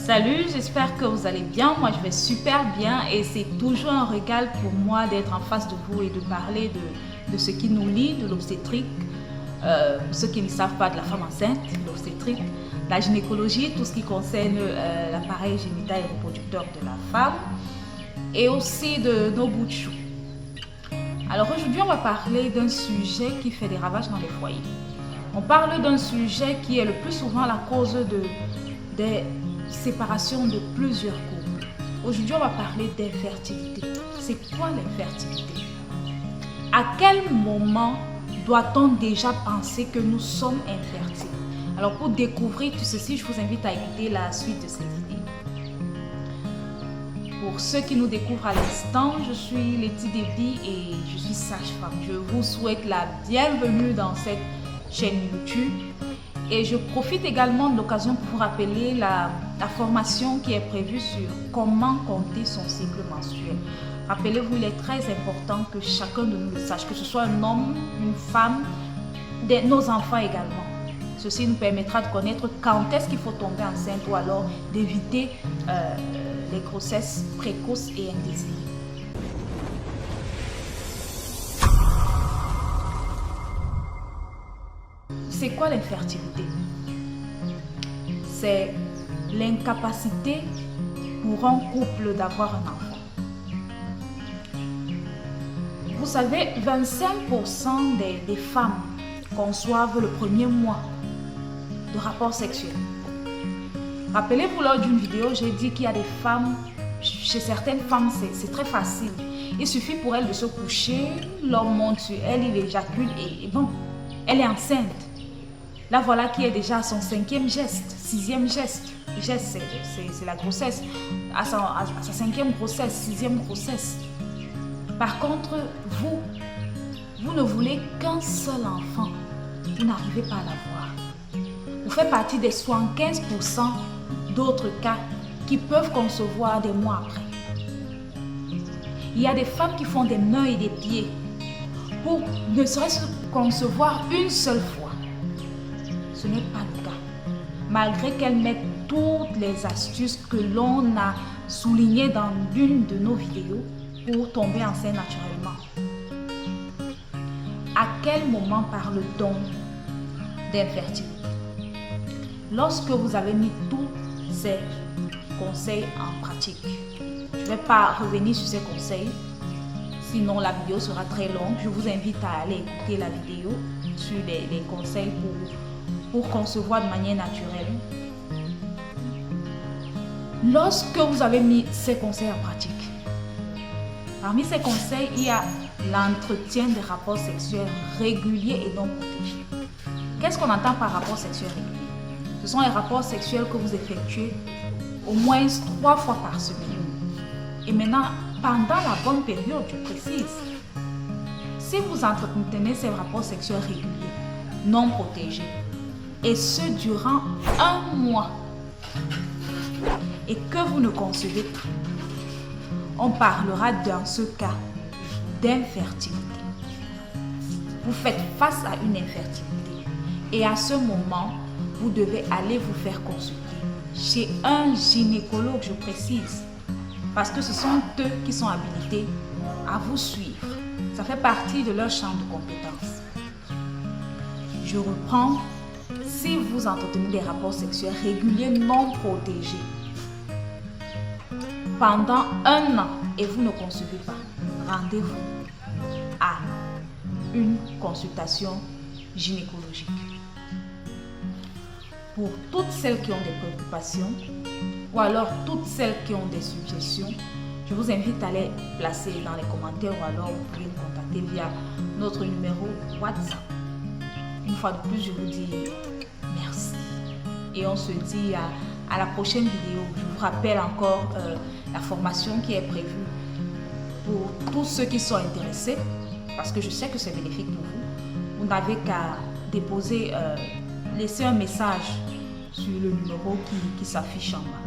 Salut, j'espère que vous allez bien. Moi, je vais super bien et c'est toujours un régal pour moi d'être en face de vous et de parler de ce qui nous lie, de l'obstétrique. Pour ceux qui ne savent pas, de la femme enceinte, l'obstétrique, la gynécologie, tout ce qui concerne l'appareil génital et reproducteur de la femme et aussi de nos bouts de chou. Alors aujourd'hui, on va parler d'un sujet qui fait des ravages dans les foyers. On parle d'un sujet qui est le plus souvent la cause des séparations de plusieurs couples. Aujourd'hui, on va parler d'infertilité. C'est quoi l'infertilité? À quel moment doit-on déjà penser que nous sommes infertiles? Alors pour découvrir tout ceci, je vous invite à écouter la suite de cette vidéo. Pour ceux qui nous découvrent à l'instant, je suis Letty Debdi et je suis sage-femme. Je vous souhaite la bienvenue dans cette chaîne YouTube. Et je profite également de l'occasion pour vous rappeler la formation qui est prévue sur comment compter son cycle menstruel. Rappelez-vous, il est très important que chacun de nous le sache, que ce soit un homme, une femme, nos enfants également. Ceci nous permettra de connaître quand est-ce qu'il faut tomber enceinte ou alors d'éviter les grossesses précoces et indésirées. C'est quoi l'infertilité? C'est l'incapacité pour un couple d'avoir un enfant. Vous savez, 25% des femmes conçoivent le premier mois de rapport sexuel. Rappelez-vous, lors d'une vidéo, j'ai dit qu'il y a des femmes, chez certaines femmes, c'est très facile. Il suffit pour elles de se coucher, l'homme monte sur elle, il éjacule et bon, elle est enceinte. Là, voilà qui est déjà à son 5e geste, 6e geste. Geste, c'est la grossesse. À sa 5e grossesse, 6e grossesse. Par contre, vous ne voulez qu'un seul enfant. Vous n'arrivez pas à l'avoir. Vous faites partie des 75% d'autres cas qui peuvent concevoir des mois après. Il y a des femmes qui font des mains et des pieds pour ne serait-ce concevoir une seule fois. Ce n'est pas le cas. Malgré qu'elles mettent toutes les astuces que l'on a soulignées dans l'une de nos vidéos pour tomber enceinte naturellement. À quel moment parle-t-on d'infertilité? Lorsque vous avez mis tous ces conseils en pratique. Je ne vais pas revenir sur ces conseils, sinon la vidéo sera très longue. Je vous invite à aller écouter la vidéo sur les conseils pour concevoir de manière naturelle. Lorsque vous avez mis ces conseils en pratique, parmi ces conseils, il y a l'entretien des rapports sexuels réguliers et non protégés. Qu'est-ce qu'on entend par rapport sexuel régulier? Ce sont les rapports sexuels que vous effectuez au moins 3 fois par semaine. Et maintenant, pendant la bonne période, je précise, si vous entretenez ces rapports sexuels réguliers, non protégés, et ce durant 1 mois, et que vous ne concevez pas, on parlera dans ce cas d'infertilité. Vous faites face à une infertilité et à ce moment, vous devez aller vous faire consulter chez un gynécologue, je précise, parce que ce sont eux qui sont habilités à vous suivre. Ça fait partie de leur champ de compétences. Je reprends. Si vous entretenez des rapports sexuels réguliers non protégés pendant 1 an et vous ne concevez pas, rendez-vous à une consultation gynécologique. Pour toutes celles qui ont des préoccupations ou alors toutes celles qui ont des suggestions, je vous invite à les placer dans les commentaires ou alors vous pouvez nous contacter via notre numéro WhatsApp. Une fois de plus, je vous dis merci. Et on se dit à la prochaine vidéo. Je vous rappelle encore la formation qui est prévue pour tous ceux qui sont intéressés, parce que je sais que c'est bénéfique pour vous. Vous n'avez qu'à déposer, laisser un message sur le numéro qui s'affiche en bas.